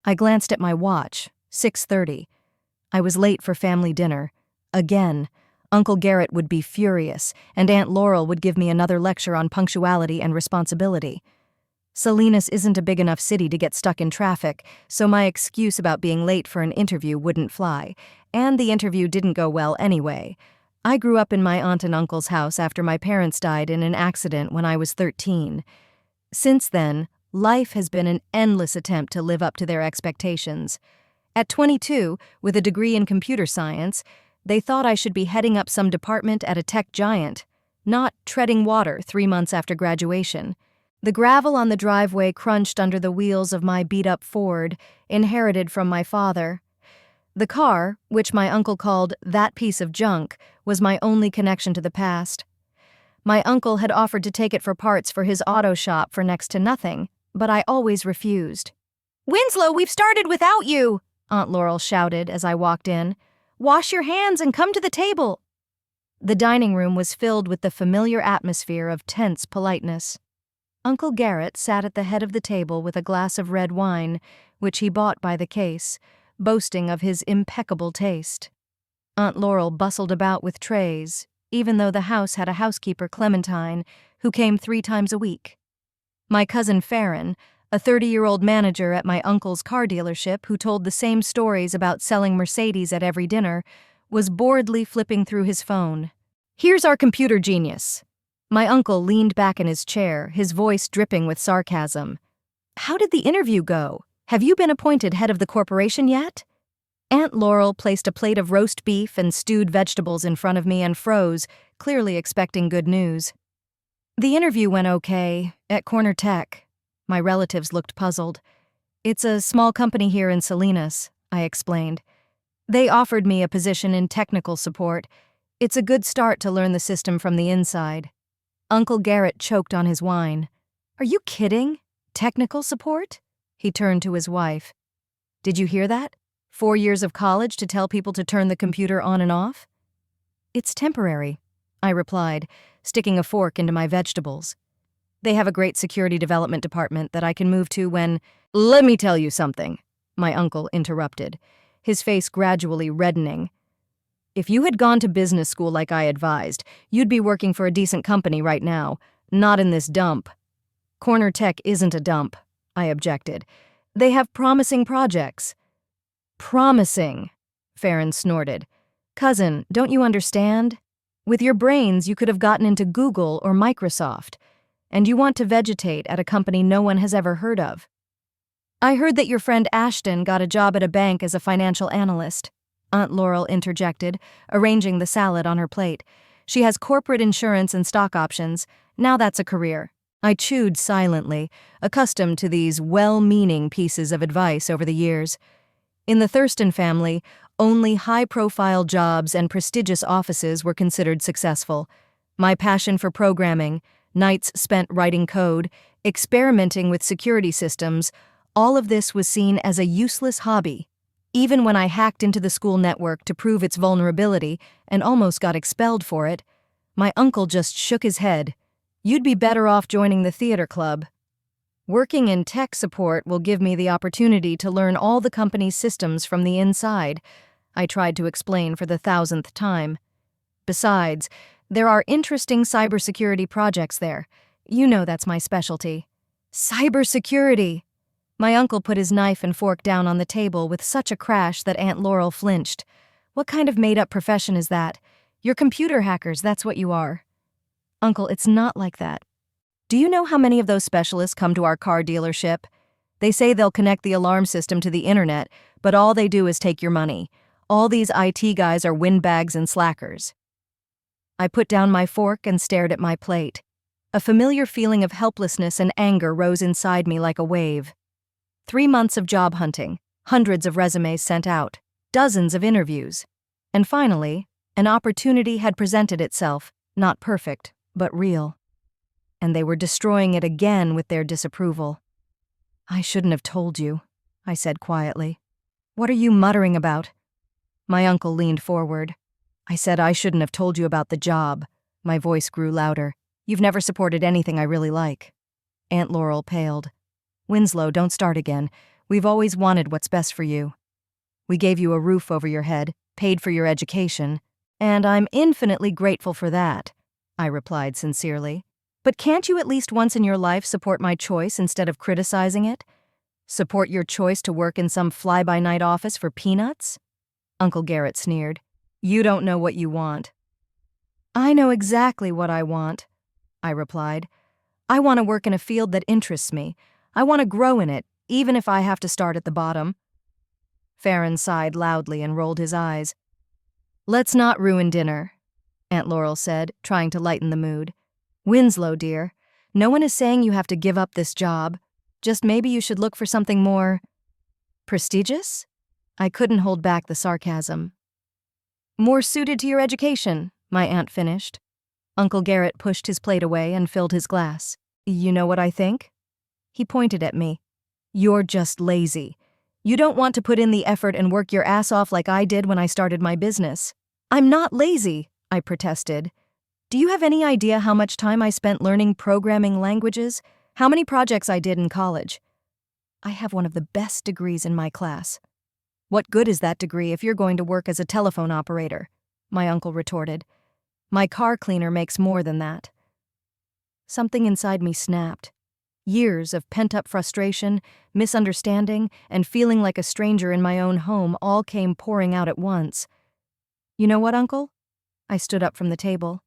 I glanced at my watch, 6:30. I was late for family dinner. Again. Uncle Garrett would be furious, and Aunt Laurel would give me another lecture on punctuality and responsibility. Salinas isn't a big enough city to get stuck in traffic, so my excuse about being late for an interview wouldn't fly, and the interview didn't go well anyway. I grew up in my aunt and uncle's house after my parents died in an accident when I was 13. Since then, life has been an endless attempt to live up to their expectations. At 22, with a degree in computer science, they thought I should be heading up some department at a tech giant, not treading water 3 months after graduation. The gravel on the driveway crunched under the wheels of my beat-up Ford, inherited from my father. The car, which my uncle called that piece of junk, was my only connection to the past. My uncle had offered to take it for parts for his auto shop for next to nothing, but I always refused. "Winslow, we've started without you!" Aunt Laurel shouted as I walked in. "Wash your hands and come to the table." The dining room was filled with the familiar atmosphere of tense politeness. Uncle Garrett sat at the head of the table with a glass of red wine, which he bought by the case, boasting of his impeccable taste. Aunt Laurel bustled about with trays, even though the house had a housekeeper, Clementine, who came 3 times a week. My cousin Farron, a 30-year-old manager at my uncle's car dealership who told the same stories about selling Mercedes at every dinner, was boredly flipping through his phone. "Here's our computer genius." My uncle leaned back in his chair, his voice dripping with sarcasm. "How did the interview go? Have you been appointed head of the corporation yet?" Aunt Laurel placed a plate of roast beef and stewed vegetables in front of me and froze, clearly expecting good news. "The interview went okay, at Corner Tech." My relatives looked puzzled. "It's a small company here in Salinas," I explained. "They offered me a position in technical support. It's a good start to learn the system from the inside." Uncle Garrett choked on his wine. "Are you kidding? Technical support?" He turned to his wife. "Did you hear that? 4 years of college to tell people to turn the computer on and off?" "It's temporary," I replied, sticking a fork into my vegetables. "They have a great security development department that I can move to when—" "Let me tell you something," my uncle interrupted, his face gradually reddening. "If you had gone to business school like I advised, you'd be working for a decent company right now, not in this dump." "Corner Tech isn't a dump," I objected. "They have promising projects." "Promising," Farron snorted. "Cousin, don't you understand? With your brains, you could have gotten into Google or Microsoft, and you want to vegetate at a company no one has ever heard of." "I heard that your friend Ashton got a job at a bank as a financial analyst," Aunt Laurel interjected, arranging the salad on her plate. "She has corporate insurance and stock options. Now that's a career." I chewed silently, accustomed to these well-meaning pieces of advice over the years. In the Thurston family, only high-profile jobs and prestigious offices were considered successful. My passion for programming, nights spent writing code, experimenting with security systems, all of this was seen as a useless hobby. Even when I hacked into the school network to prove its vulnerability and almost got expelled for it, my uncle just shook his head. "You'd be better off joining the theater club." "Working in tech support will give me the opportunity to learn all the company's systems from the inside," I tried to explain for the 1,000th time. "Besides, there are interesting cybersecurity projects there. You know that's my specialty." "Cybersecurity!" My uncle put his knife and fork down on the table with such a crash that Aunt Laurel flinched. "What kind of made-up profession is that? You're computer hackers, that's what you are." "Uncle, it's not like that. Do you know how many of those specialists come to our car dealership? They say they'll connect the alarm system to the internet, but all they do is take your money. All these IT guys are windbags and slackers." I put down my fork and stared at my plate. A familiar feeling of helplessness and anger rose inside me like a wave. 3 months of job hunting, hundreds of resumes sent out, dozens of interviews. And finally, an opportunity had presented itself, not perfect, but real. And they were destroying it again with their disapproval. "I shouldn't have told you," I said quietly. "What are you muttering about?" My uncle leaned forward. "I said I shouldn't have told you about the job." My voice grew louder. "You've never supported anything I really like." Aunt Laurel paled. "Winslow, don't start again. We've always wanted what's best for you. We gave you a roof over your head, paid for your education, and I'm infinitely grateful for that," I replied sincerely. "But can't you at least once in your life support my choice instead of criticizing it? Support your choice to work in some fly-by-night office for peanuts?" Uncle Garrett sneered. "You don't know what you want." "I know exactly what I want," I replied. "I want to work in a field that interests me. I want to grow in it, even if I have to start at the bottom." Farron sighed loudly and rolled his eyes. "Let's not ruin dinner," Aunt Laurel said, trying to lighten the mood. "Winslow, dear, no one is saying you have to give up this job. Just maybe you should look for something more prestigious?" I couldn't hold back the sarcasm. "More suited to your education," my aunt finished. Uncle Garrett pushed his plate away and filled his glass. "You know what I think?" He pointed at me. "You're just lazy. You don't want to put in the effort and work your ass off like I did when I started my business." "I'm not lazy," I protested. "Do you have any idea how much time I spent learning programming languages? How many projects I did in college? I have one of the best degrees in my class." "What good is that degree if you're going to work as a telephone operator?" my uncle retorted. "My car cleaner makes more than that." Something inside me snapped. Years of pent-up frustration, misunderstanding, and feeling like a stranger in my own home all came pouring out at once. "You know what, Uncle?" I stood up from the table.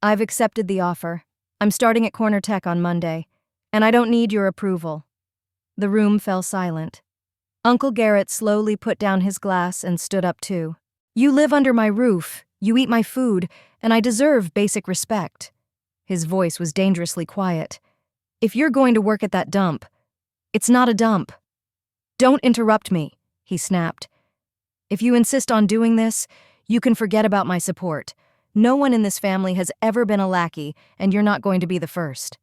"I've accepted the offer. I'm starting at Corner Tech on Monday, and I don't need your approval." The room fell silent. Uncle Garrett slowly put down his glass and stood up too. "You live under my roof, you eat my food, and I deserve basic respect." His voice was dangerously quiet. "If you're going to work at that dump, it's not a dump." "Don't interrupt me," he snapped. "If you insist on doing this, you can forget about my support. No one in this family has ever been a lackey, and you're not going to be the first."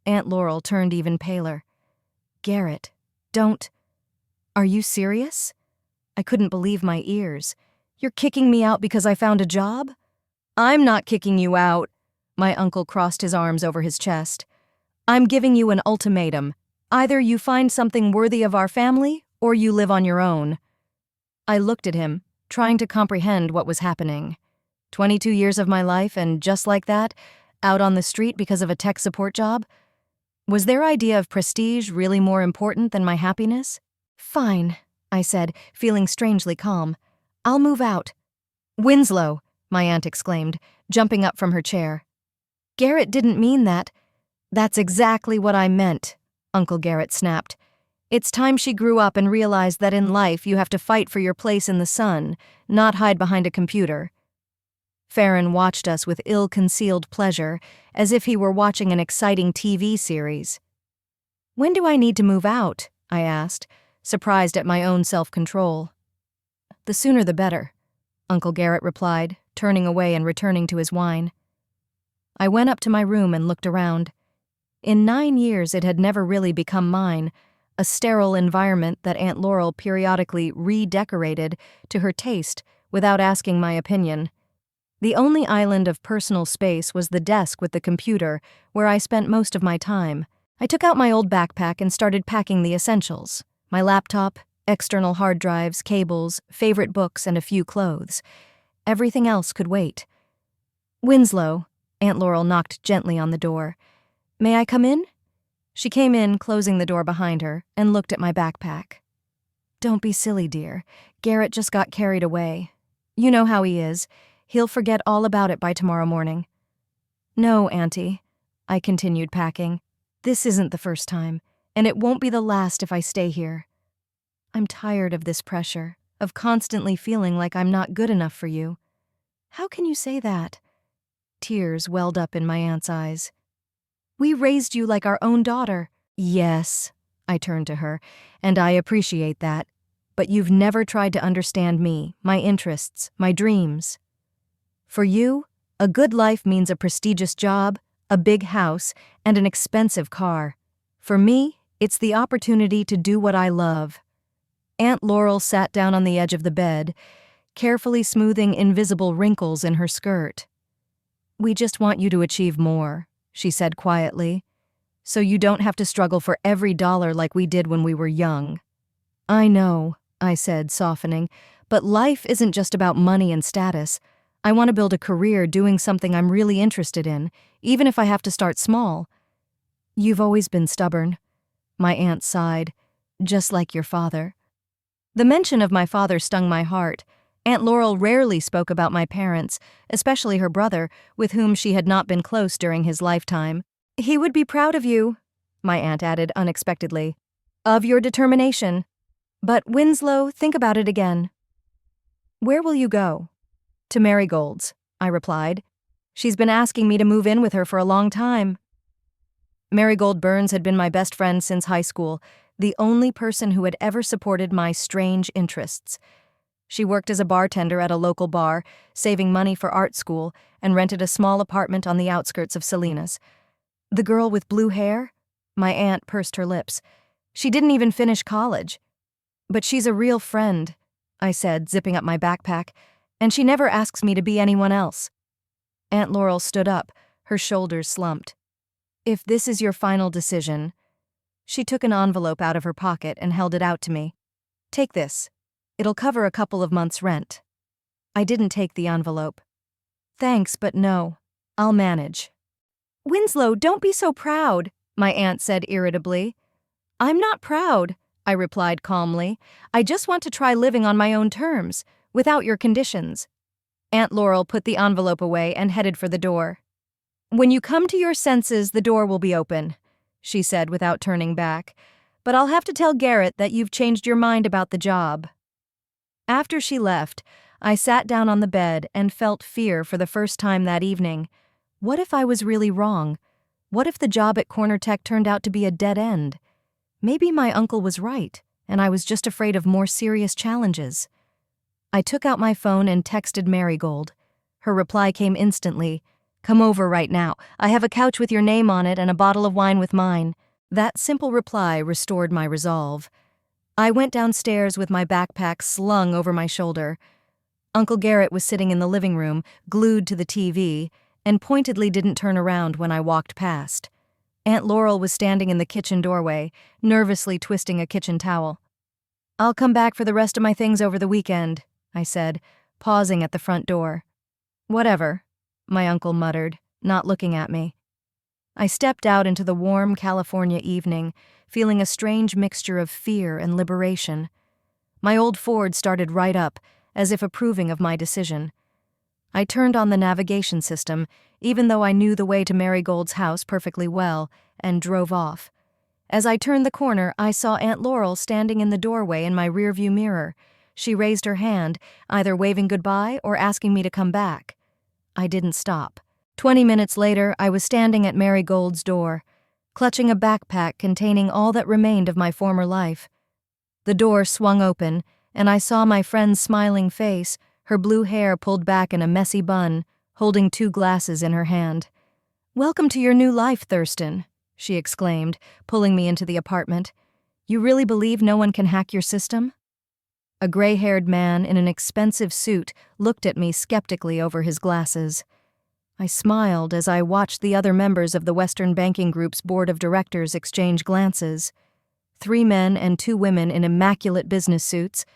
Aunt Laurel turned even paler. "Garrett, don't. Are you serious?" I couldn't believe my ears. "You're kicking me out because I found a job?" "I'm not kicking you out." My uncle crossed his arms over his chest. "I'm giving you an ultimatum. Either you find something worthy of our family, or you live on your own." I looked at him, trying to comprehend what was happening. 22 years of my life, and just like that, out on the street because of a tech support job? Was their idea of prestige really more important than my happiness? "Fine," I said, feeling strangely calm. "I'll move out." "Winslow!" my aunt exclaimed, jumping up from her chair. "Garrett didn't mean that." "That's exactly what I meant," Uncle Garrett snapped. "It's time she grew up and realized that in life you have to fight for your place in the sun, not hide behind a computer." Farron watched us with ill-concealed pleasure, as if he were watching an exciting TV series. "When do I need to move out?" I asked, surprised at my own self-control. "The sooner the better," Uncle Garrett replied, turning away and returning to his wine. I went up to my room and looked around. In 9 years it had never really become mine, a sterile environment that Aunt Laurel periodically redecorated to her taste without asking my opinion. The only island of personal space was the desk with the computer, where I spent most of my time. I took out my old backpack and started packing the essentials: my laptop, external hard drives, cables, favorite books, and a few clothes. Everything else could wait. "Winslow," Aunt Laurel knocked gently on the door. "May I come in?" She came in, closing the door behind her, and looked at my backpack. "Don't be silly, dear. Garrett just got carried away. You know how he is. He'll forget all about it by tomorrow morning." "No, Auntie," I continued packing. "This isn't the first time, and it won't be the last if I stay here. I'm tired of this pressure, of constantly feeling like I'm not good enough for you." "How can you say that?" Tears welled up in my aunt's eyes. "We raised you like our own daughter." "Yes," I turned to her, "and I appreciate that. But you've never tried to understand me, my interests, my dreams. For you, a good life means a prestigious job, a big house, and an expensive car. For me, it's the opportunity to do what I love." Aunt Laurel sat down on the edge of the bed, carefully smoothing invisible wrinkles in her skirt. "We just want you to achieve more," she said quietly. so you don't have to struggle for every dollar like we did when we were young." "I know," I said, softening, "but life isn't just about money and status. I want to build a career doing something I'm really interested in, even if I have to start small." "You've always been stubborn," my aunt sighed, "just like your father." The mention of my father stung my heart. Aunt Laurel rarely spoke about my parents, especially her brother, with whom she had not been close during his lifetime. "He would be proud of you," my aunt added unexpectedly, "of your determination. But, Winslow, think about it again." "Where will you go?" "To Marigold's," I replied. "She's been asking me to move in with her for a long time." Marigold Burns had been my best friend since high school, the only person who had ever supported my strange interests. She worked as a bartender at a local bar, saving money for art school, and rented a small apartment on the outskirts of Salinas. "The girl with blue hair?" My aunt pursed her lips. "She didn't even finish college." "But she's a real friend," I said, zipping up my backpack, "and she never asks me to be anyone else." Aunt Laurel stood up, her shoulders slumped. "If this is your final decision..." She took an envelope out of her pocket and held it out to me. "Take this. It'll cover a couple of months' rent." I didn't take the envelope. "Thanks, but no. I'll manage." "Winslow, don't be so proud," my aunt said irritably. "I'm not proud," I replied calmly. "I just want to try living on my own terms, without your conditions." Aunt Laurel put the envelope away and headed for the door. "When you come to your senses, the door will be open," she said without turning back. "But I'll have to tell Garrett that you've changed your mind about the job." After she left, I sat down on the bed and felt fear for the first time that evening. What if I was really wrong? What if the job at Corner Tech turned out to be a dead end? Maybe my uncle was right, and I was just afraid of more serious challenges. I took out my phone and texted Marigold. Her reply came instantly. "Come over right now. I have a couch with your name on it and a bottle of wine with mine." That simple reply restored my resolve. I went downstairs with my backpack slung over my shoulder. Uncle Garrett was sitting in the living room, glued to the TV, and pointedly didn't turn around when I walked past. Aunt Laurel was standing in the kitchen doorway, nervously twisting a kitchen towel. "I'll come back for the rest of my things over the weekend," I said, pausing at the front door. "Whatever," my uncle muttered, not looking at me. I stepped out into the warm California evening, feeling a strange mixture of fear and liberation. My old Ford started right up, as if approving of my decision. I turned on the navigation system, even though I knew the way to Marigold's house perfectly well, and drove off. As I turned the corner, I saw Aunt Laurel standing in the doorway in my rearview mirror. She raised her hand, either waving goodbye or asking me to come back. I didn't stop. 20 minutes later, I was standing at Marigold's door, clutching a backpack containing all that remained of my former life. The door swung open, and I saw my friend's smiling face, her blue hair pulled back in a messy bun, holding 2 glasses in her hand. "Welcome to your new life, Thurston," she exclaimed, pulling me into the apartment. "You really believe no one can hack your system?" A gray-haired man in an expensive suit looked at me skeptically over his glasses. I smiled as I watched the other members of the Western Banking Group's board of directors exchange glances. 3 men and 2 women in immaculate business suits,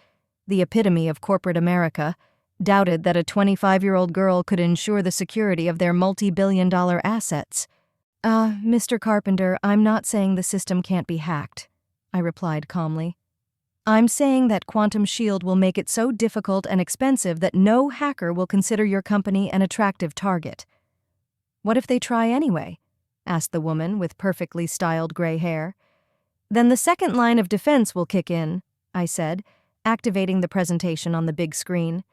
the epitome of corporate America, doubted that a 25-year-old girl could ensure the security of their multi-billion-dollar assets. Mr. Carpenter, I'm not saying the system can't be hacked," I replied calmly. "I'm saying that Quantum Shield will make it so difficult and expensive that no hacker will consider your company an attractive target." "What if they try anyway?" asked the woman with perfectly styled gray hair. "Then the second line of defense will kick in," I said, activating the presentation on the big screen.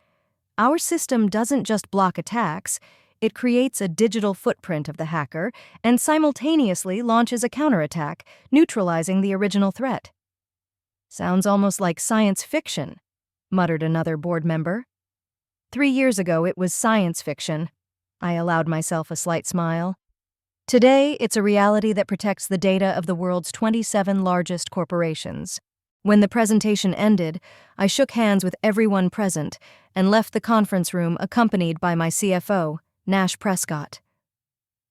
"Our system doesn't just block attacks, it creates a digital footprint of the hacker and simultaneously launches a counterattack, neutralizing the original threat." "Sounds almost like science fiction," muttered another board member. 3 years ago it was science fiction. I allowed myself a slight smile. Today, it's a reality that protects the data of the world's 27 largest corporations. When the presentation ended, I shook hands with everyone present and left the conference room accompanied by my CFO, Nash Prescott.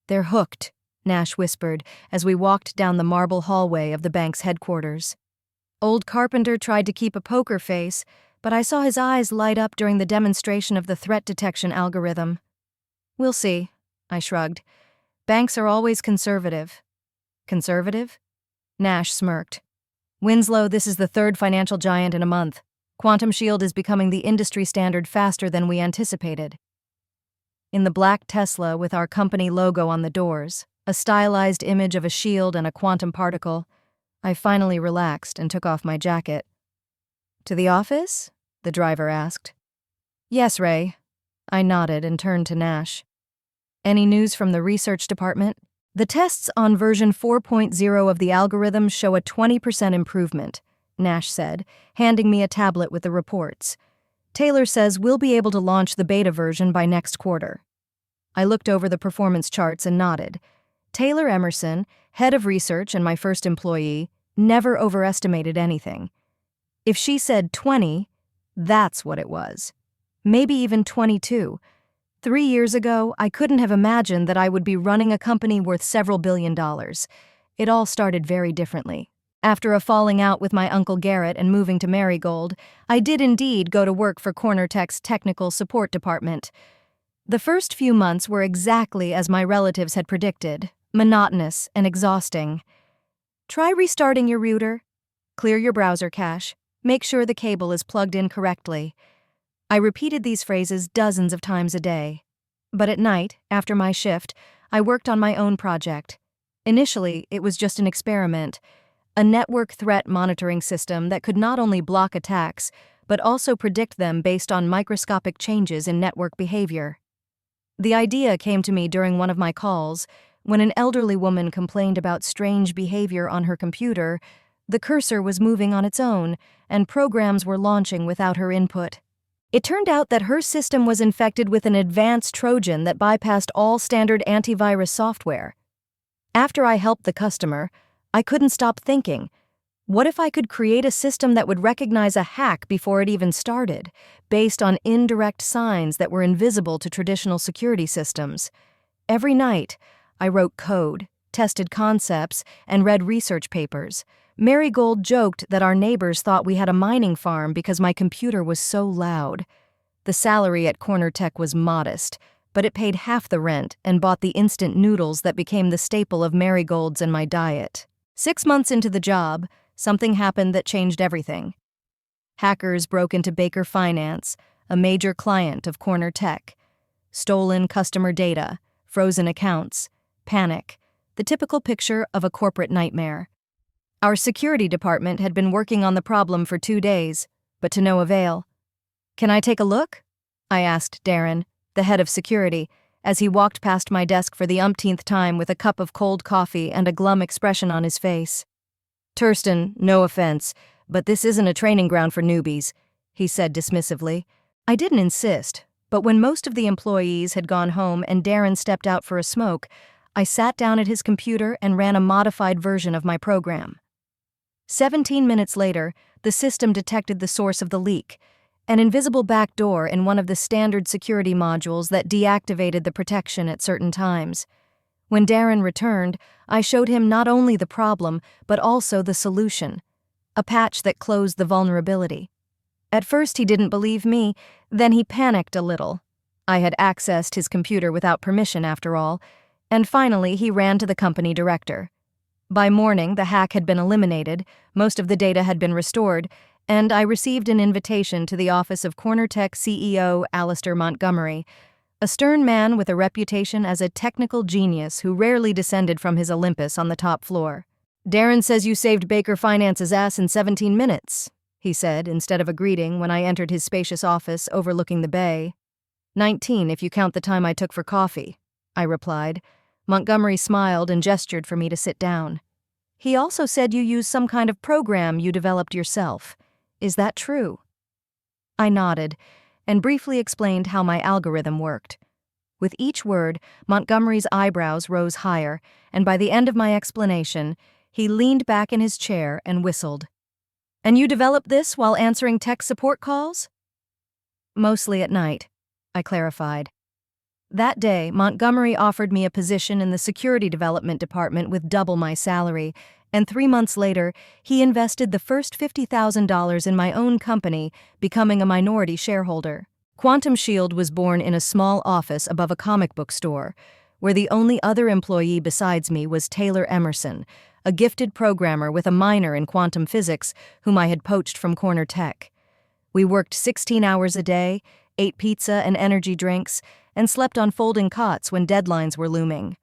"They're hooked," Nash whispered as we walked down the marble hallway of the bank's headquarters. Old Carpenter tried to keep a poker face, but I saw his eyes light up during the demonstration of the threat detection algorithm. "We'll see," I shrugged. "Banks are always conservative." "Conservative?" Nash smirked. "Winslow, this is the third financial giant in a month. Quantum Shield is becoming the industry standard faster than we anticipated." In the black Tesla with our company logo on the doors, a stylized image of a shield and a quantum particle, I finally relaxed and took off my jacket. "To the office?" the driver asked. "Yes, Ray." I nodded and turned to Nash. "Any news from the research department?" "The tests on version 4.0 of the algorithm show a 20% improvement," Nash said, handing me a tablet with the reports. "Taylor says we'll be able to launch the beta version by next quarter." I looked over the performance charts and nodded. Taylor Emerson, head of research and my first employee, never overestimated anything. If she said 20, that's what it was. Maybe even 22. 3 years ago, I couldn't have imagined that I would be running a company worth several $billion. It all started very differently. After a falling out with my Uncle Garrett and moving to Marigold, I did indeed go to work for Cornertech's technical support department. The first few months were exactly as my relatives had predicted, monotonous and exhausting. "Try restarting your router. Clear your browser cache. Make sure the cable is plugged in correctly." I repeated these phrases dozens of times a day. But at night, after my shift, I worked on my own project. Initially, it was just an experiment, a network threat monitoring system that could not only block attacks, but also predict them based on microscopic changes in network behavior. The idea came to me during one of my calls, when an elderly woman complained about strange behavior on her computer. The cursor was moving on its own, and programs were launching without her input. It turned out that her system was infected with an advanced Trojan that bypassed all standard antivirus software. After I helped the customer, I couldn't stop thinking, what if I could create a system that would recognize a hack before it even started, based on indirect signs that were invisible to traditional security systems? Every night, I wrote code, tested concepts, and read research papers. Marigold joked that our neighbors thought we had a mining farm because my computer was so loud. The salary at Cornertech was modest, but it paid half the rent and bought the instant noodles that became the staple of Marigold's in my diet. 6 months into the job, something happened that changed everything. Hackers broke into Baker Finance, a major client of Cornertech. Stolen customer data, frozen accounts, panic, the typical picture of a corporate nightmare. Our security department had been working on the problem for 2 days, but to no avail. "Can I take a look?" I asked Darren, the head of security, as he walked past my desk for the umpteenth time with a cup of cold coffee and a glum expression on his face. "Thurston, no offense, but this isn't a training ground for newbies," he said dismissively. I didn't insist, but when most of the employees had gone home and Darren stepped out for a smoke, I sat down at his computer and ran a modified version of my program. 17 minutes later, the system detected the source of the leak, an invisible backdoor in one of the standard security modules that deactivated the protection at certain times. When Darren returned, I showed him not only the problem, but also the solution, a patch that closed the vulnerability. At first he didn't believe me, then he panicked a little. I had accessed his computer without permission after all, and finally he ran to the company director. By morning, the hack had been eliminated, most of the data had been restored, and I received an invitation to the office of Cornertech CEO Alistair Montgomery, a stern man with a reputation as a technical genius who rarely descended from his Olympus on the top floor. "Darren says you saved Baker Finance's ass in 17 minutes, he said instead of a greeting when I entered his spacious office overlooking the bay. 19 if you count the time I took for coffee, I replied. Montgomery smiled and gestured for me to sit down. He also said you used some kind of program you developed yourself. Is that true? I nodded and briefly explained how my algorithm worked. With each word, Montgomery's eyebrows rose higher, and by the end of my explanation, he leaned back in his chair and whistled. "And you developed this while answering tech support calls?" "Mostly at night," I clarified. That day, Montgomery offered me a position in the security development department with double my salary, and 3 months later, he invested the first $50,000 in my own company, becoming a minority shareholder. Quantum Shield was born in a small office above a comic book store, where the only other employee besides me was Taylor Emerson, a gifted programmer with a minor in quantum physics whom I had poached from Corner Tech. We worked 16 hours a day, ate pizza and energy drinks, and slept on folding cots when deadlines were looming.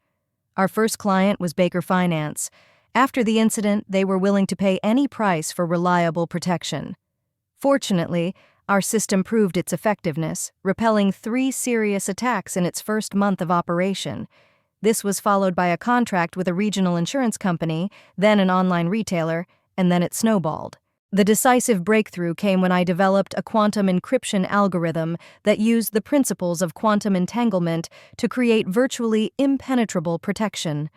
Our first client was Baker Finance. After the incident, they were willing to pay any price for reliable protection. Fortunately, our system proved its effectiveness, repelling 3 serious attacks in its first month of operation. This was followed by a contract with a regional insurance company, then an online retailer, and then it snowballed. The decisive breakthrough came when I developed a quantum encryption algorithm that used the principles of quantum entanglement to create virtually impenetrable protection.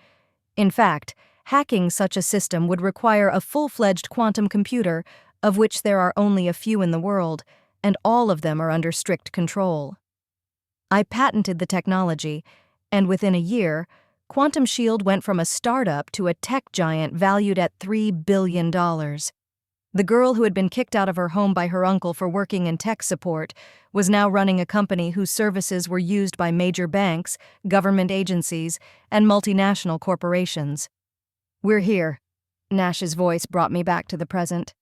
In fact, hacking such a system would require a full-fledged quantum computer, of which there are only a few in the world, and all of them are under strict control. I patented the technology, and within a year, Quantum Shield went from a startup to a tech giant valued at $3 billion. The girl who had been kicked out of her home by her uncle for working in tech support was now running a company whose services were used by major banks, government agencies, and multinational corporations. "We're here." Nash's voice brought me back to the present.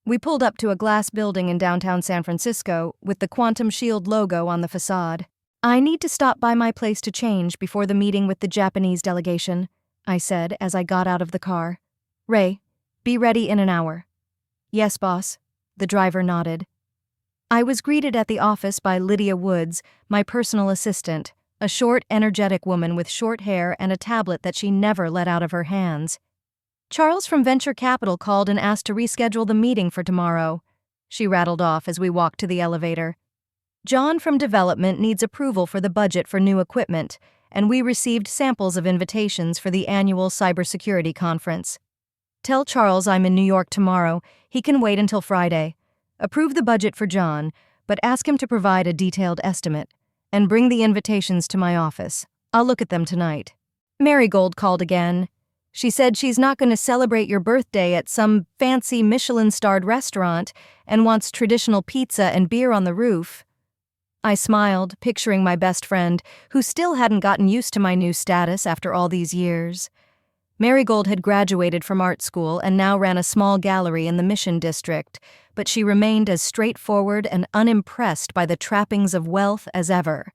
We pulled up to a glass building in downtown San Francisco with the Quantum Shield logo on the facade. "I need to stop by my place to change before the meeting with the Japanese delegation," I said as I got out of the car. "Ray, be ready in an hour." "Yes, boss," the driver nodded. I was greeted at the office by Lydia Woods, my personal assistant, a short, energetic woman with short hair and a tablet that she never let out of her hands. "Charles from Venture Capital called and asked to reschedule the meeting for tomorrow," she rattled off as we walked to the elevator. "John from Development needs approval for the budget for new equipment, and we received samples of invitations for the annual cybersecurity conference. Tell Charles I'm in New York tomorrow. He can wait until Friday. Approve the budget for John, but ask him to provide a detailed estimate. And bring the invitations to my office. I'll look at them tonight." Marigold called again. She said she's not going to celebrate your birthday at some fancy Michelin-starred restaurant and wants traditional pizza and beer on the roof. I smiled, picturing my best friend, who still hadn't gotten used to my new status after all these years. Marigold had graduated from art school and now ran a small gallery in the Mission District, but she remained as straightforward and unimpressed by the trappings of wealth as ever.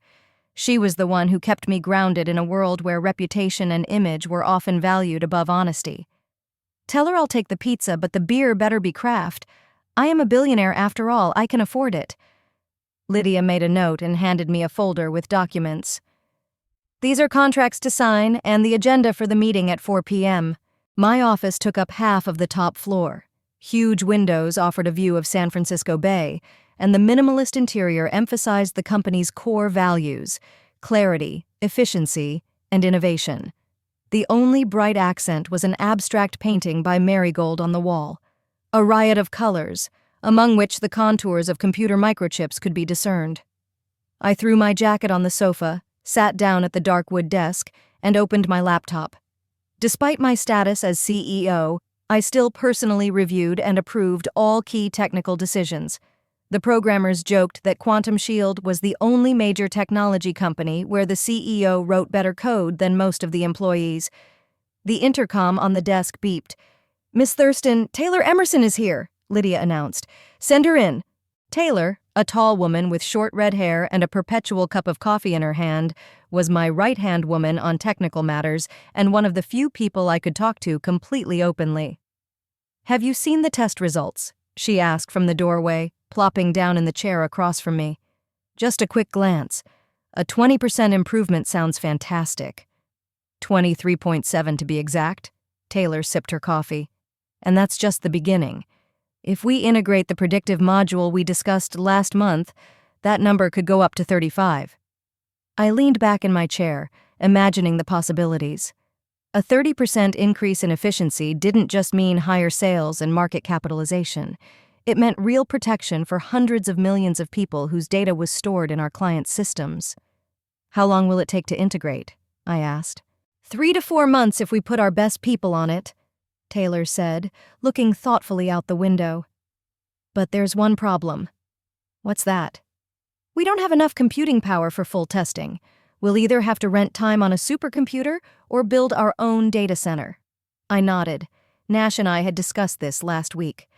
She was the one who kept me grounded in a world where reputation and image were often valued above honesty. "Tell her I'll take the pizza, but the beer better be craft. I am a billionaire after all, I can afford it." Lydia made a note and handed me a folder with documents. "These are contracts to sign and the agenda for the meeting at 4 p.m. My office took up half of the top floor. Huge windows offered a view of San Francisco Bay, and the minimalist interior emphasized the company's core values: clarity, efficiency, and innovation. The only bright accent was an abstract painting by Marigold on the wall, a riot of colors, among which the contours of computer microchips could be discerned. I threw my jacket on the sofa, sat down at the dark wood desk, and opened my laptop. Despite my status as CEO, I still personally reviewed and approved all key technical decisions. The programmers joked that Quantum Shield was the only major technology company where the CEO wrote better code than most of the employees. The intercom on the desk beeped. "Miss Thurston, Taylor Emerson is here," Lydia announced. "Send her in." Taylor, a tall woman with short red hair and a perpetual cup of coffee in her hand, was my right-hand woman on technical matters and one of the few people I could talk to completely openly. "Have you seen the test results?" she asked from the doorway, plopping down in the chair across from me. "Just a quick glance. A 20% improvement sounds fantastic." 23.7 to be exact. Taylor sipped her coffee. "And that's just the beginning. If we integrate the predictive module we discussed last month, that number could go up to 35. I leaned back in my chair, imagining the possibilities. A 30% increase in efficiency didn't just mean higher sales and market capitalization. It meant real protection for hundreds of millions of people whose data was stored in our clients' systems. How long will it take to integrate? I asked. 3 to 4 months if we put our best people on it, Taylor said, looking thoughtfully out the window. But there's one problem. What's that? We don't have enough computing power for full testing. We'll either have to rent time on a supercomputer or build our own data center. I nodded. Nash and I had discussed this last week.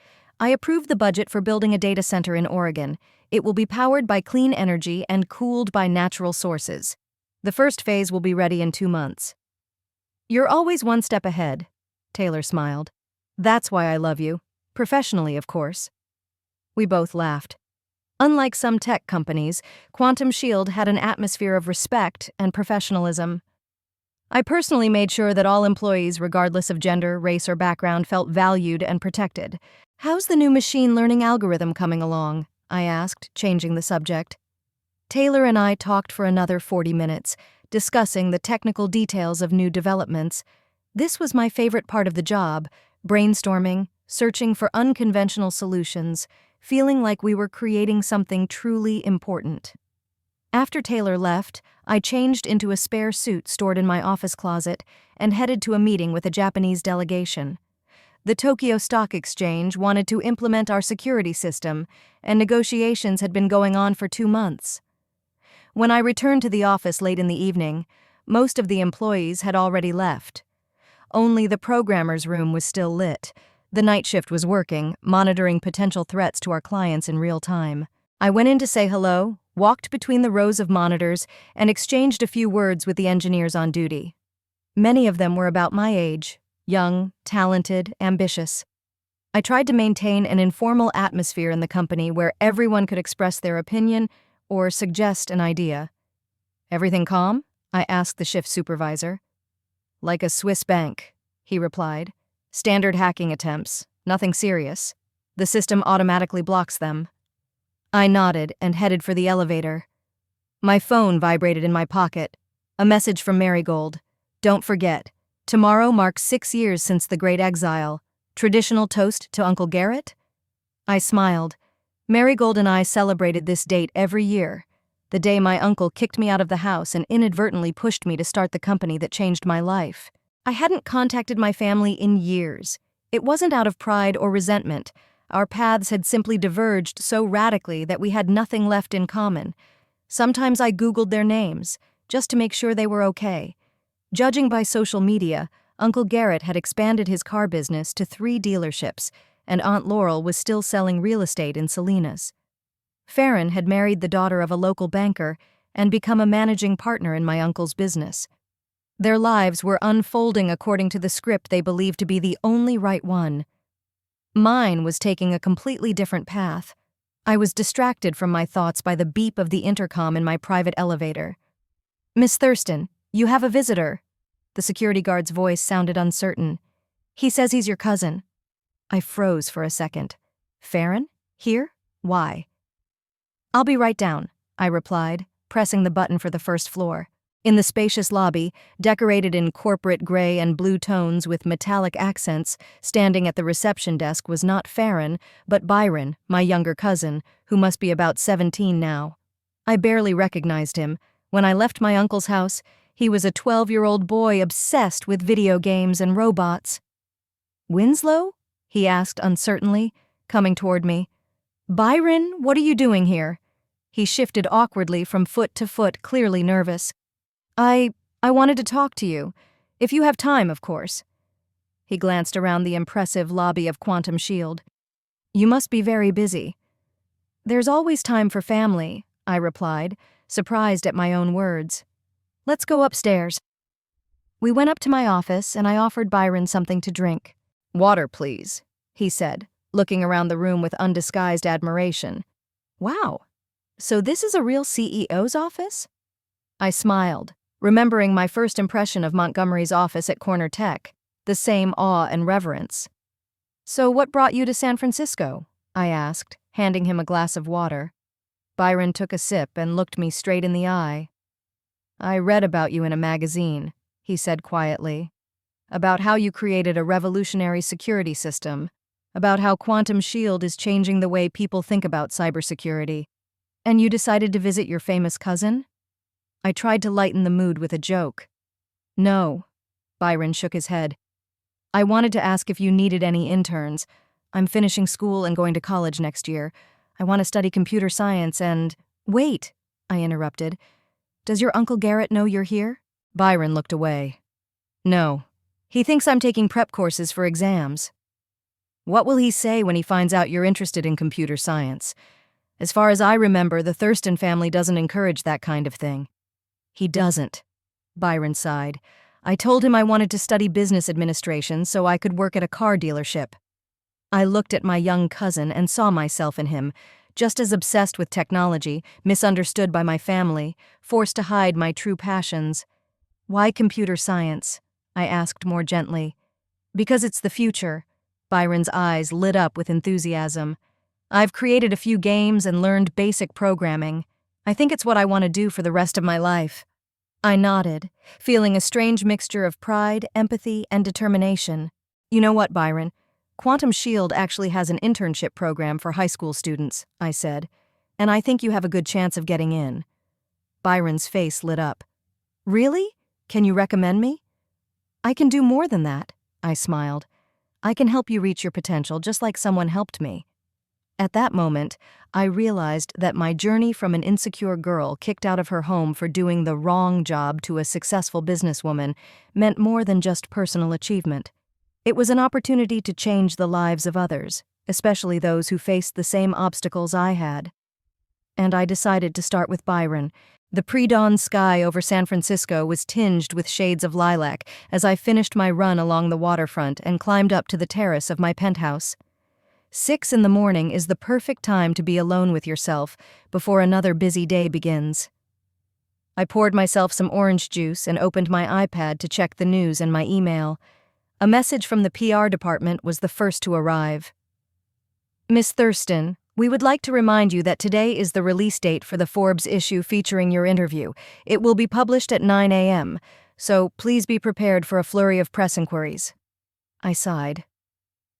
I approved the budget for building a data center in Oregon. It will be powered by clean energy and cooled by natural sources. The first phase will be ready in 2 months. You're always one step ahead, Taylor smiled. That's why I love you. Professionally, of course. We both laughed. Unlike some tech companies, Quantum Shield had an atmosphere of respect and professionalism. I personally made sure that all employees, regardless of gender, race, or background, felt valued and protected. How's the new machine learning algorithm coming along? I asked, changing the subject. Taylor and I talked for another 40 minutes, discussing the technical details of new developments. This was my favorite part of the job, brainstorming, searching for unconventional solutions, feeling like we were creating something truly important. After Taylor left, I changed into a spare suit stored in my office closet and headed to a meeting with a Japanese delegation. The Tokyo Stock Exchange wanted to implement our security system, and negotiations had been going on for 2 months. When I returned to the office late in the evening, most of the employees had already left. Only the programmer's room was still lit. The night shift was working, monitoring potential threats to our clients in real time. I went in to say hello, walked between the rows of monitors, and exchanged a few words with the engineers on duty. Many of them were about my age, young, talented, ambitious. I tried to maintain an informal atmosphere in the company where everyone could express their opinion or suggest an idea. Everything calm? I asked the shift supervisor. Like a Swiss bank, he replied. Standard hacking attempts, nothing serious. The system automatically blocks them. I nodded and headed for the elevator. My phone vibrated in my pocket. A message from Marigold. Don't forget, tomorrow marks 6 years since the Great Exile. Traditional toast to Uncle Garrett? I smiled. Marigold and I celebrated this date every year, the day my uncle kicked me out of the house and inadvertently pushed me to start the company that changed my life. I hadn't contacted my family in years. It wasn't out of pride or resentment. Our paths had simply diverged so radically that we had nothing left in common. Sometimes I Googled their names, just to make sure they were okay. Judging by social media, Uncle Garrett had expanded his car business to 3 dealerships, and Aunt Laurel was still selling real estate in Salinas. Farron had married the daughter of a local banker and become a managing partner in my uncle's business. Their lives were unfolding according to the script they believed to be the only right one. Mine was taking a completely different path. I was distracted from my thoughts by the beep of the intercom in my private elevator. Miss Thurston, you have a visitor. The security guard's voice sounded uncertain. He says he's your cousin. I froze for a second. Farron? Here? Why? I'll be right down, I replied, pressing the button for the first floor. In the spacious lobby, decorated in corporate gray and blue tones with metallic accents, standing at the reception desk was not Farron, but Byron, my younger cousin, who must be about 17 now. I barely recognized him. When I left my uncle's house, he was a 12-year-old boy obsessed with video games and robots. Winslow? He asked uncertainly, coming toward me. Byron, what are you doing here? He shifted awkwardly from foot to foot, clearly nervous. I wanted to talk to you. If you have time, of course. He glanced around the impressive lobby of Quantum Shield. You must be very busy. There's always time for family, I replied, surprised at my own words. Let's go upstairs. We went up to my office and I offered Byron something to drink. Water, please, he said, looking around the room with undisguised admiration. Wow, so this is a real CEO's office? I smiled, remembering my first impression of Montgomery's office at Corner Tech, the same awe and reverence. So what brought you to San Francisco? I asked, handing him a glass of water. Byron took a sip and looked me straight in the eye. I read about you in a magazine, he said quietly, about how you created a revolutionary security system, about how Quantum Shield is changing the way people think about cybersecurity. And you decided to visit your famous cousin? I tried to lighten the mood with a joke. No, Byron shook his head. I wanted to ask if you needed any interns. I'm finishing school and going to college next year. I want to study computer science and— Wait, I interrupted. Does your Uncle Garrett know you're here? Byron looked away. No. He thinks I'm taking prep courses for exams. What will he say when he finds out you're interested in computer science? As far as I remember, the Thurston family doesn't encourage that kind of thing. He doesn't, Byron sighed. I told him I wanted to study business administration so I could work at a car dealership. I looked at my young cousin and saw myself in him, just as obsessed with technology, misunderstood by my family, forced to hide my true passions. Why computer science? I asked more gently. Because it's the future. Byron's eyes lit up with enthusiasm. I've created a few games and learned basic programming. I think it's what I want to do for the rest of my life. I nodded, feeling a strange mixture of pride, empathy, and determination. You know what, Byron? Quantum Shield actually has an internship program for high school students, I said, and I think you have a good chance of getting in. Byron's face lit up. Really? Can you recommend me? I can do more than that, I smiled. I can help you reach your potential just like someone helped me. At that moment, I realized that my journey from an insecure girl kicked out of her home for doing the wrong job to a successful businesswoman meant more than just personal achievement. It was an opportunity to change the lives of others, especially those who faced the same obstacles I had. And I decided to start with Byron. The pre-dawn sky over San Francisco was tinged with shades of lilac as I finished my run along the waterfront and climbed up to the terrace of my penthouse. 6 in the morning is the perfect time to be alone with yourself before another busy day begins. I poured myself some orange juice and opened my iPad to check the news and my email. A message from the PR department was the first to arrive. Miss Thurston, we would like to remind you that today is the release date for the Forbes issue featuring your interview. It will be published at 9 a.m., so please be prepared for a flurry of press inquiries. I sighed.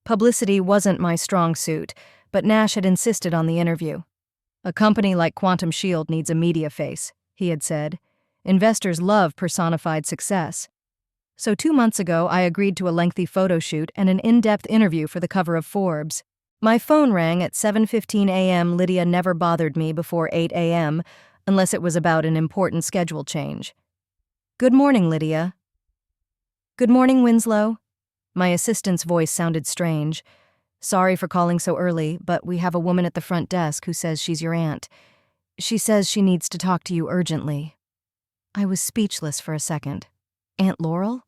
Publicity wasn't my strong suit, but Nash had insisted on the interview. A company like Quantum Shield needs a media face, he had said. Investors love personified success. So 2 months ago, I agreed to a lengthy photo shoot and an in-depth interview for the cover of Forbes. My phone rang at 7:15 a.m. Lydia never bothered me before 8 a.m., unless it was about an important schedule change. Good morning, Lydia. Good morning, Winslow. My assistant's voice sounded strange. Sorry for calling so early, but we have a woman at the front desk who says she's your aunt. She says she needs to talk to you urgently. I was speechless for a second. Aunt Laurel?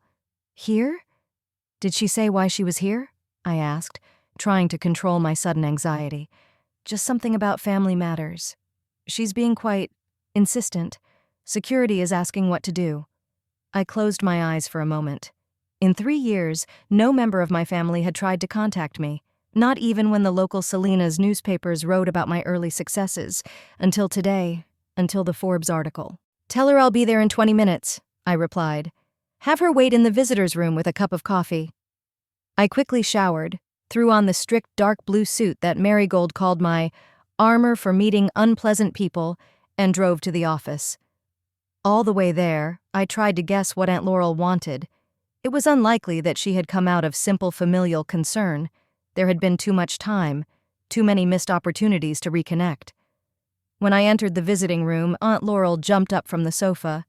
Here? Did she say why she was here? I asked, trying to control my sudden anxiety. Just something about family matters. She's being quite insistent. Security is asking what to do. I closed my eyes for a moment. In 3 years, no member of my family had tried to contact me, not even when the local Salinas newspapers wrote about my early successes, until today, until the Forbes article. Tell her I'll be there in 20 minutes, I replied. Have her wait in the visitor's room with a cup of coffee. I quickly showered, threw on the strict dark blue suit that Marigold called my armor for meeting unpleasant people, and drove to the office. All the way there, I tried to guess what Aunt Laurel wanted. It was unlikely that she had come out of simple familial concern. There had been too much time, too many missed opportunities to reconnect. When I entered the visiting room, Aunt Laurel jumped up from the sofa.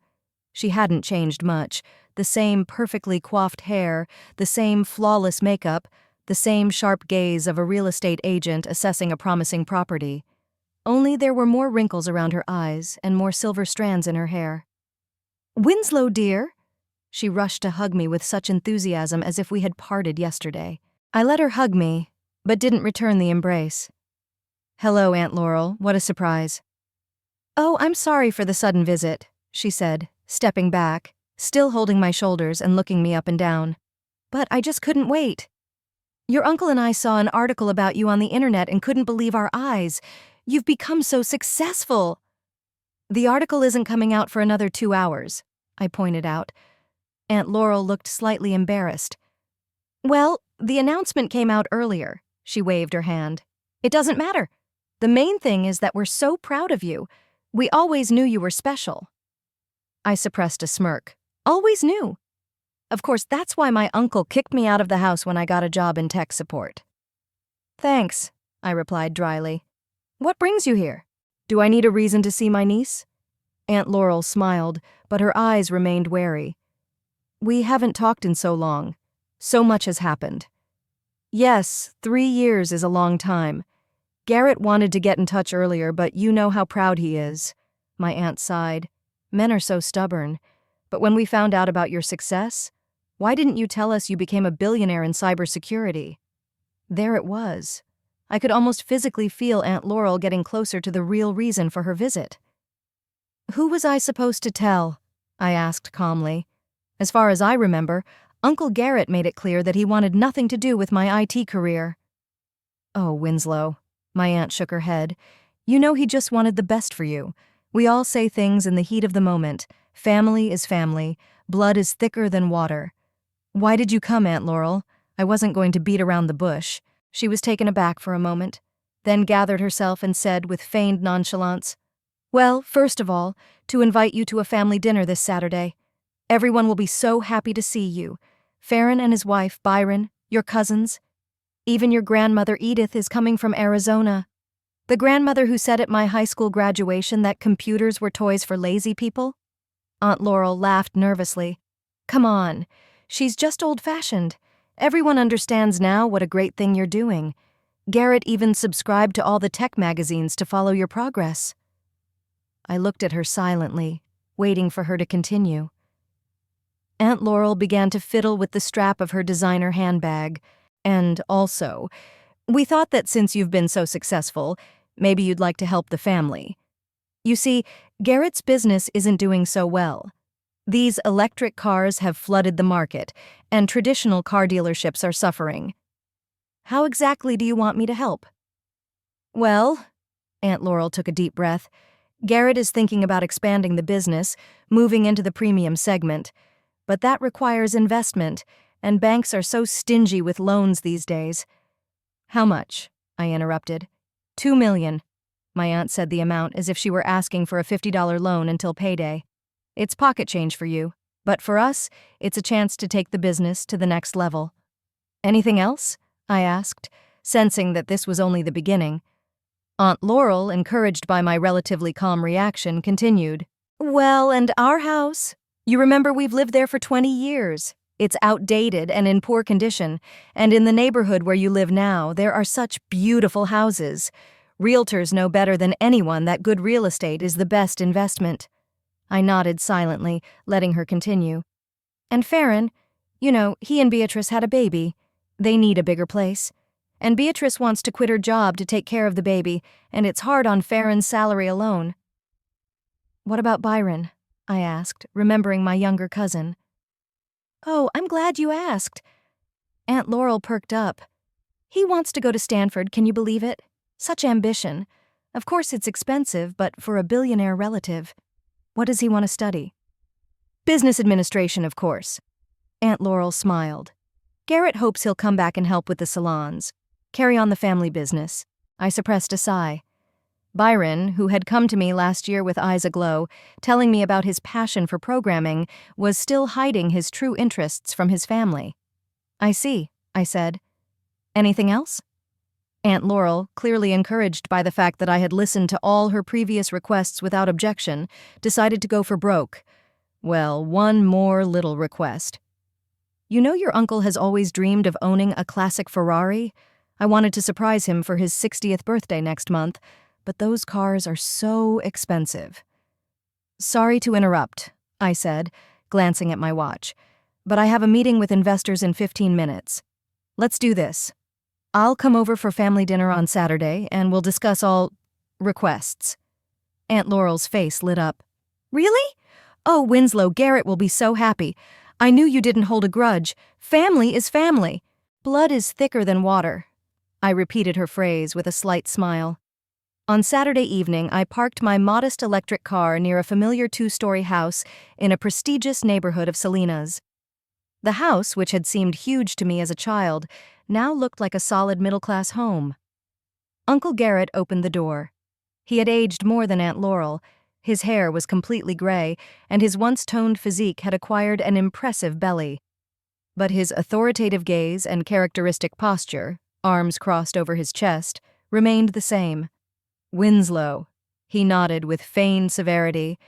She hadn't changed much. The same perfectly coiffed hair, the same flawless makeup, the same sharp gaze of a real estate agent assessing a promising property. Only there were more wrinkles around her eyes and more silver strands in her hair. Winslow, dear! She rushed to hug me with such enthusiasm as if we had parted yesterday. I let her hug me, but didn't return the embrace. Hello, Aunt Laurel. What a surprise. Oh, I'm sorry for the sudden visit, she said, stepping back, still holding my shoulders and looking me up and down. But I just couldn't wait. Your uncle and I saw an article about you on the internet and couldn't believe our eyes. You've become so successful. The article isn't coming out for another 2 hours, I pointed out. Aunt Laurel looked slightly embarrassed. Well, the announcement came out earlier, she waved her hand. It doesn't matter. The main thing is that we're so proud of you. We always knew you were special. I suppressed a smirk. Always knew. Of course, that's why my uncle kicked me out of the house when I got a job in tech support. Thanks, I replied dryly. What brings you here? Do I need a reason to see my niece? Aunt Laurel smiled, but her eyes remained wary. We haven't talked in so long. So much has happened. Yes, 3 years is a long time. Garrett wanted to get in touch earlier, but you know how proud he is. My aunt sighed. Men are so stubborn. But when we found out about your success, why didn't you tell us you became a billionaire in cybersecurity? There it was. I could almost physically feel Aunt Laurel getting closer to the real reason for her visit. Who was I supposed to tell? I asked calmly. As far as I remember, Uncle Garrett made it clear that he wanted nothing to do with my IT career. Oh, Winslow. My aunt shook her head. You know he just wanted the best for you. We all say things in the heat of the moment. Family is family. Blood is thicker than water. Why did you come, Aunt Laurel? I wasn't going to beat around the bush. She was taken aback for a moment, then gathered herself and said with feigned nonchalance, Well, first of all, to invite you to a family dinner this Saturday. Everyone will be so happy to see you. Farron and his wife, Byron, your cousins. Even your grandmother, Edith, is coming from Arizona. The grandmother who said at my high school graduation that computers were toys for lazy people? Aunt Laurel laughed nervously. Come on, she's just old-fashioned. Everyone understands now what a great thing you're doing. Garrett even subscribed to all the tech magazines to follow your progress. I looked at her silently, waiting for her to continue. Aunt Laurel began to fiddle with the strap of her designer handbag. And also, we thought that since you've been so successful, maybe you'd like to help the family. You see, Garrett's business isn't doing so well. These electric cars have flooded the market, and traditional car dealerships are suffering. How exactly do you want me to help? Well, Aunt Laurel took a deep breath, Garrett is thinking about expanding the business, moving into the premium segment. But that requires investment, and banks are so stingy with loans these days. How much? I interrupted. $2 million. My aunt said the amount as if she were asking for a $50 loan until payday. It's pocket change for you, but for us, it's a chance to take the business to the next level. Anything else? I asked, sensing that this was only the beginning. Aunt Laurel, encouraged by my relatively calm reaction, continued. Well, and our house? You remember we've lived there for 20 years. It's outdated and in poor condition, and in the neighborhood where you live now, there are such beautiful houses. Realtors know better than anyone that good real estate is the best investment. I nodded silently, letting her continue. And Farron, you know, he and Beatrice had a baby. They need a bigger place. And Beatrice wants to quit her job to take care of the baby, and it's hard on Farron's salary alone. What about Byron? I asked, remembering my younger cousin. Oh, I'm glad you asked. Aunt Laurel perked up. He wants to go to Stanford, can you believe it? Such ambition. Of course it's expensive, but for a billionaire relative. What does he want to study? Business administration, of course. Aunt Laurel smiled. Garrett hopes he'll come back and help with the salons. Carry on the family business. I suppressed a sigh. Byron, who had come to me last year with eyes aglow, telling me about his passion for programming, was still hiding his true interests from his family. I see, I said. Anything else? Aunt Laurel, clearly encouraged by the fact that I had listened to all her previous requests without objection, decided to go for broke. Well, one more little request. You know your uncle has always dreamed of owning a classic Ferrari? I wanted to surprise him for his 60th birthday next month, but those cars are so expensive. Sorry to interrupt, I said, glancing at my watch, but I have a meeting with investors in 15 minutes. Let's do this. I'll come over for family dinner on Saturday, and we'll discuss all requests. Aunt Laurel's face lit up. Really? Oh, Winslow, Garrett will be so happy. I knew you didn't hold a grudge. Family is family. Blood is thicker than water. I repeated her phrase with a slight smile. On Saturday evening, I parked my modest electric car near a familiar 2-story house in a prestigious neighborhood of Salinas. The house, which had seemed huge to me as a child, now looked like a solid middle-class home. Uncle Garrett opened the door. He had aged more than Aunt Laurel. His hair was completely gray, and his once-toned physique had acquired an impressive belly. But his authoritative gaze and characteristic posture, arms crossed over his chest, remained the same. "Winslow," he nodded with feigned severity,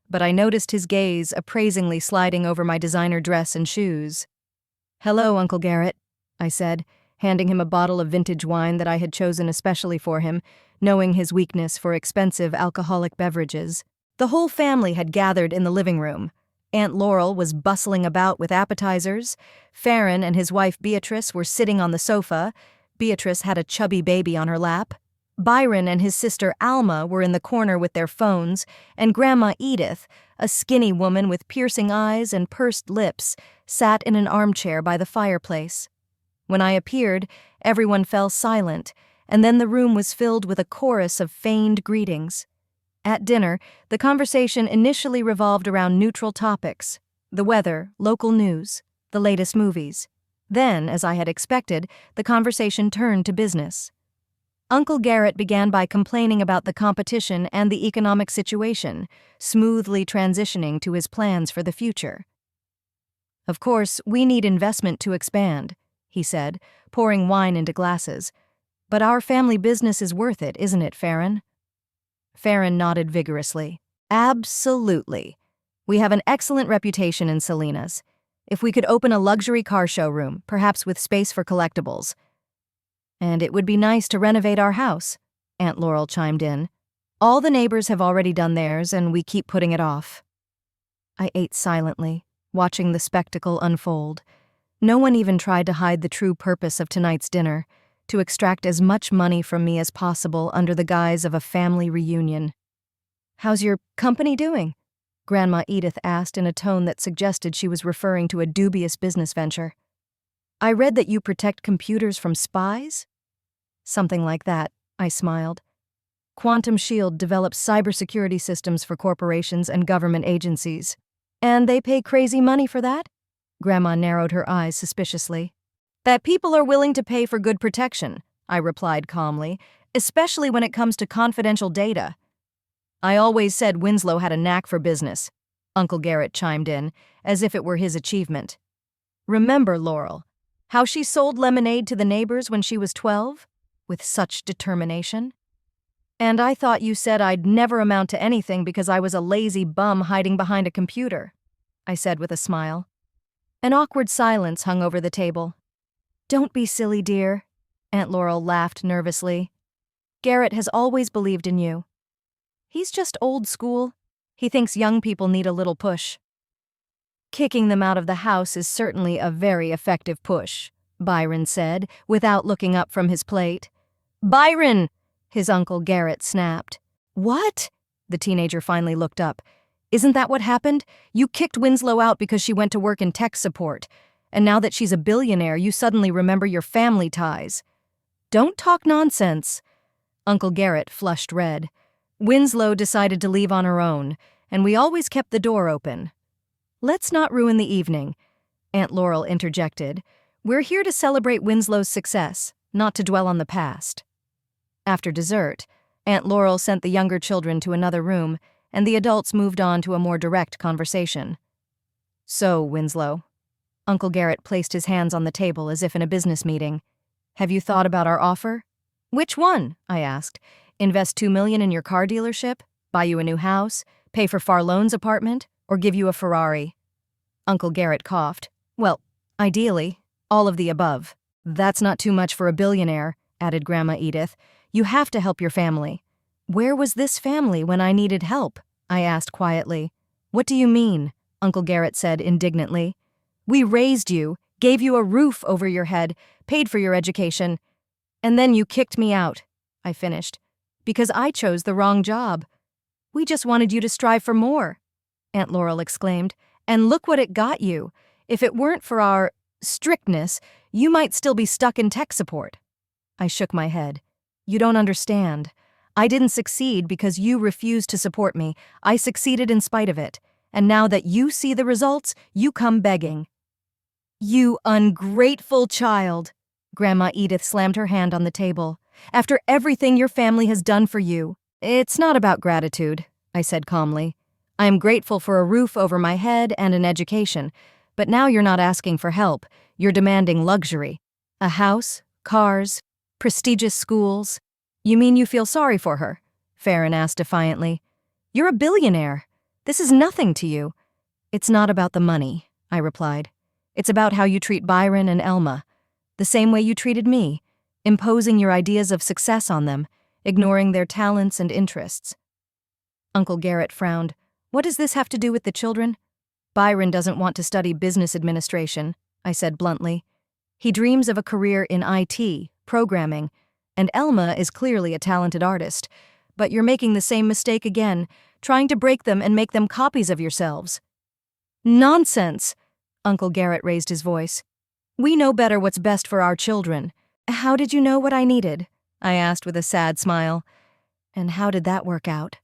but I noticed his gaze appraisingly sliding over my designer dress and shoes. "Hello, Uncle Garrett," I said, handing him a bottle of vintage wine that I had chosen especially for him, knowing his weakness for expensive alcoholic beverages. The whole family had gathered in the living room. Aunt Laurel was bustling about with appetizers. Farron and his wife Beatrice were sitting on the sofa. Beatrice had a chubby baby on her lap. Byron and his sister Alma were in the corner with their phones, and Grandma Edith, a skinny woman with piercing eyes and pursed lips, sat in an armchair by the fireplace. When I appeared, everyone fell silent, and then the room was filled with a chorus of feigned greetings. At dinner, the conversation initially revolved around neutral topics: the weather, local news, the latest movies. Then, as I had expected, the conversation turned to business. Uncle Garrett began by complaining about the competition and the economic situation, smoothly transitioning to his plans for the future. "Of course, we need investment to expand," he said, pouring wine into glasses. "But our family business is worth it, isn't it, Farron?" Farron nodded vigorously. "Absolutely. We have an excellent reputation in Salinas. If we could open a luxury car showroom, perhaps with space for collectibles. And it would be nice to renovate our house," Aunt Laurel chimed in. "All the neighbors have already done theirs, and we keep putting it off." I ate silently, watching the spectacle unfold. No one even tried to hide the true purpose of tonight's dinner: to extract as much money from me as possible under the guise of a family reunion. "How's your company doing?" Grandma Edith asked in a tone that suggested she was referring to a dubious business venture. "I read that you protect computers from spies?" "Something like that," I smiled. Quantum Shield develops cybersecurity systems for corporations and government agencies. "And they pay crazy money for that?" Grandma narrowed her eyes suspiciously. "That people are willing to pay for good protection," I replied calmly, "especially when it comes to confidential data." "I always said Winslow had a knack for business," Uncle Garrett chimed in, as if it were his achievement. "Remember, Laurel, how she sold lemonade to the neighbors when she was 12? With such determination. And I thought you said I'd never amount to anything because I was a lazy bum hiding behind a computer," I said with a smile. An awkward silence hung over the table. "Don't be silly, dear," Aunt Laurel laughed nervously. "Garrett has always believed in you. He's just old school. He thinks young people need a little push." "Kicking them out of the house is certainly a very effective push," Byron said, without looking up from his plate. "Byron!" his Uncle Garrett snapped. "What?" The teenager finally looked up. "Isn't that what happened? You kicked Winslow out because she went to work in tech support. And now that she's a billionaire, you suddenly remember your family ties." "Don't talk nonsense." Uncle Garrett flushed red. "Winslow decided to leave on her own, and we always kept the door open." "Let's not ruin the evening," Aunt Laurel interjected. "We're here to celebrate Winslow's success, not to dwell on the past." After dessert, Aunt Laurel sent the younger children to another room, and the adults moved on to a more direct conversation. "So, Winslow," Uncle Garrett placed his hands on the table as if in a business meeting. "Have you thought about our offer?" "Which one?" I asked. "Invest $2 million in your car dealership? Buy you a new house? Pay for Farlone's apartment? Or give you a Ferrari?" Uncle Garrett coughed. "Well, ideally, all of the above." "That's not too much for a billionaire," added Grandma Edith. "You have to help your family." "Where was this family when I needed help?" I asked quietly. "What do you mean?" Uncle Garrett said indignantly. "We raised you, gave you a roof over your head, paid for your education, and then you kicked me out," I finished, "because I chose the wrong job." "We just wanted you to strive for more," Aunt Laurel exclaimed. "And look what it got you. If it weren't for our strictness, you might still be stuck in tech support." I shook my head. "You don't understand. I didn't succeed because you refused to support me. I succeeded in spite of it. And now that you see the results, you come begging." "You ungrateful child!" Grandma Edith slammed her hand on the table. "After everything your family has done for you." "It's not about gratitude," I said calmly. I am grateful for a roof over my head and an education, but now you're not asking for help, you're demanding luxury. A house, cars, prestigious schools. You mean you feel sorry for her? Farron asked defiantly. You're a billionaire. This is nothing to you. It's not about the money, I replied. It's about how you treat Byron and Elma. The same way you treated me, imposing your ideas of success on them, ignoring their talents and interests. Uncle Garrett frowned. What does this have to do with the children? Byron doesn't want to study business administration, I said bluntly. He dreams of a career in IT, programming, and Elma is clearly a talented artist. But you're making the same mistake again, trying to break them and make them copies of yourselves. Nonsense! Uncle Garrett raised his voice. We know better what's best for our children. How did you know what I needed? I asked with a sad smile. And how did that work out?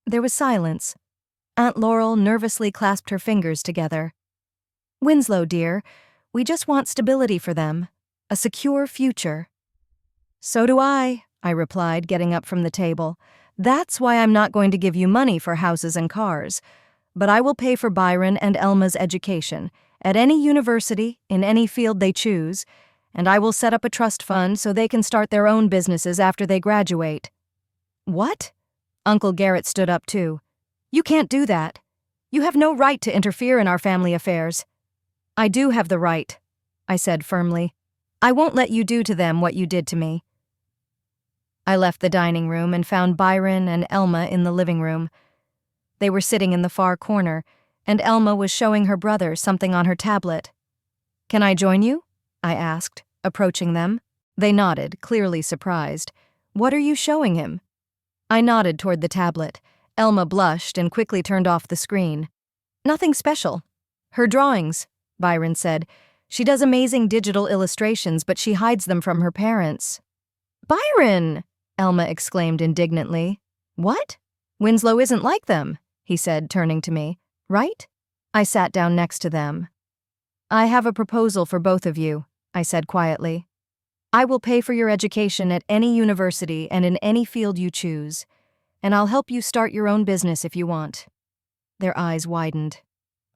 There was silence. Aunt Laurel nervously clasped her fingers together. Winslow, dear, we just want stability for them. A secure future. So do I replied, getting up from the table. That's why I'm not going to give you money for houses and cars. But I will pay for Byron and Elma's education, at any university, in any field they choose, and I will set up a trust fund so they can start their own businesses after they graduate. What? Uncle Garrett stood up too. You can't do that. You have no right to interfere in our family affairs. I do have the right, I said firmly. I won't let you do to them what you did to me. I left the dining room and found Byron and Elma in the living room. They were sitting in the far corner, and Elma was showing her brother something on her tablet. Can I join you? I asked, approaching them. They nodded, clearly surprised. What are you showing him? I nodded toward the tablet. Elma blushed and quickly turned off the screen. Nothing special. Her drawings, Byron said. She does amazing digital illustrations, but she hides them from her parents. Byron! Elma exclaimed indignantly. What? Winslow isn't like them, he said, turning to me. Right? I sat down next to them. I have a proposal for both of you, I said quietly. I will pay for your education at any university and in any field you choose, and I'll help you start your own business if you want. Their eyes widened.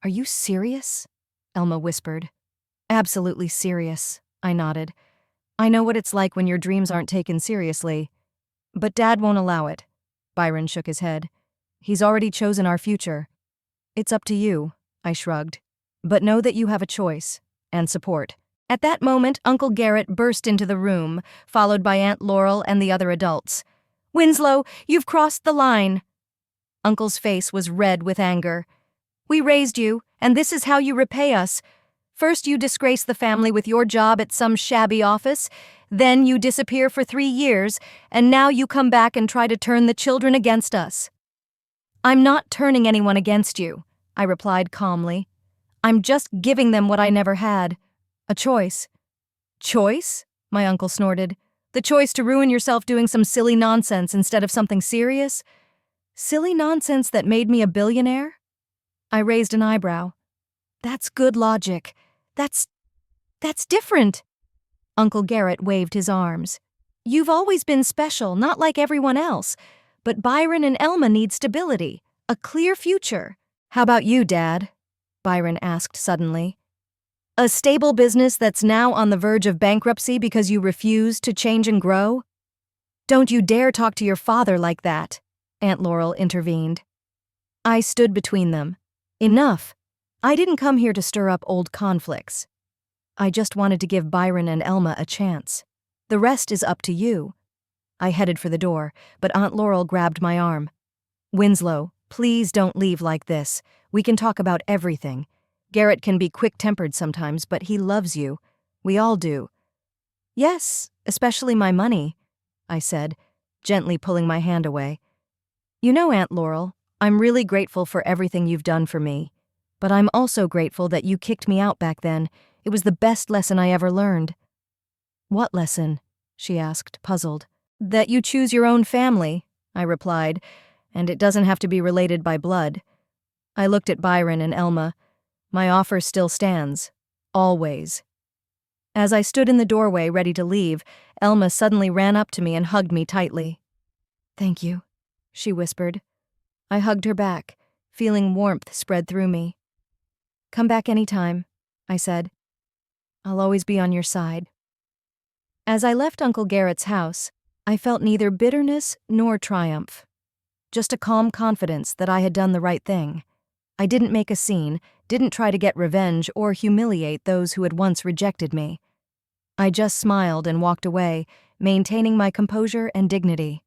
Are you serious? Elma whispered. Absolutely serious, I nodded. I know what it's like when your dreams aren't taken seriously. But Dad won't allow it. Byron shook his head. He's already chosen our future. It's up to you, I shrugged. But know that you have a choice and support. At that moment, Uncle Garrett burst into the room, followed by Aunt Laurel and the other adults. Winslow, you've crossed the line. Uncle's face was red with anger. We raised you, and this is how you repay us. First you disgrace the family with your job at some shabby office, then you disappear for 3 years, and now you come back and try to turn the children against us. I'm not turning anyone against you, I replied calmly. I'm just giving them what I never had. A choice. Choice? My uncle snorted. The choice to ruin yourself doing some silly nonsense instead of something serious? Silly nonsense that made me a billionaire? I raised an eyebrow. That's good logic. That's different. Uncle Garrett waved his arms. You've always been special, not like everyone else. But Byron and Elma need stability, a clear future. How about you, Dad? Byron asked suddenly. A stable business that's now on the verge of bankruptcy because you refuse to change and grow? Don't you dare talk to your father like that, Aunt Laurel intervened. I stood between them. Enough. I didn't come here to stir up old conflicts. I just wanted to give Byron and Elma a chance. The rest is up to you. I headed for the door, but Aunt Laurel grabbed my arm. Winslow, please don't leave like this. We can talk about everything. Garrett can be quick-tempered sometimes, but he loves you. We all do. Yes, especially my money, I said, gently pulling my hand away. You know, Aunt Laurel, I'm really grateful for everything you've done for me. But I'm also grateful that you kicked me out back then. It was the best lesson I ever learned. What lesson? She asked, puzzled. That you choose your own family, I replied, and it doesn't have to be related by blood. I looked at Byron and Elma. My offer still stands. Always. As I stood in the doorway ready to leave, Elma suddenly ran up to me and hugged me tightly. Thank you, she whispered. I hugged her back, feeling warmth spread through me. "Come back anytime," I said. "I'll always be on your side." As I left Uncle Garrett's house, I felt neither bitterness nor triumph. Just a calm confidence that I had done the right thing. I didn't make a scene, didn't try to get revenge or humiliate those who had once rejected me. I just smiled and walked away, maintaining my composure and dignity.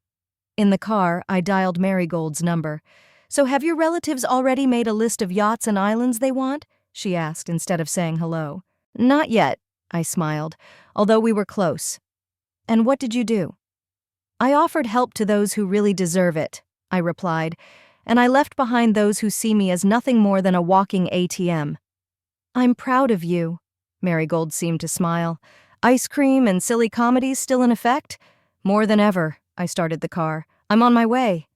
In the car, I dialed Marigold's number. "So have your relatives already made a list of yachts and islands they want?" she asked instead of saying hello. "Not yet," I smiled, although we were close. "And what did you do?" "I offered help to those who really deserve it," I replied, "and I left behind those who see me as nothing more than a walking ATM." "I'm proud of you." Marigold seemed to smile. "Ice cream and silly comedies still in effect?" "More than ever." I started the car. "I'm on my way."